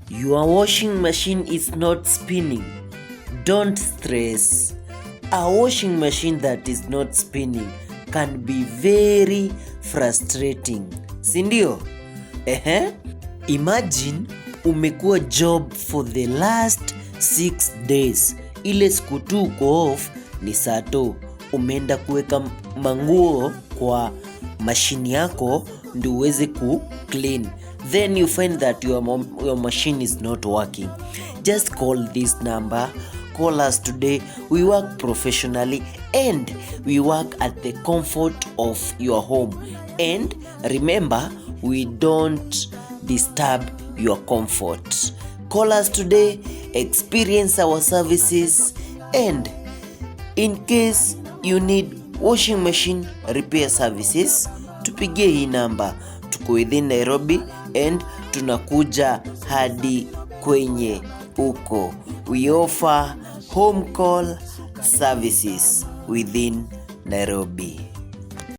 Your washing machine is not spinning. Don't stress. A washing machine that is not spinning can be very frustrating. Sindio? Imagine umekuwa job for the last 6 days. Ile siku tu uko off ni Sato. Umeenda kuweka manguo kwa machine yako ndio uweze ku clean. Then you find that your machine is not working. Just call this number. Call us today. We work professionally and we work at the comfort of your home. And remember, we don't disturb your comfort. Call us today, experience our services, and in case you need washing machine repair services, tupigie hii namba. Tuko within Nairobi and tunakuja hadi kwenye uko. We offer home call services within Nairobi.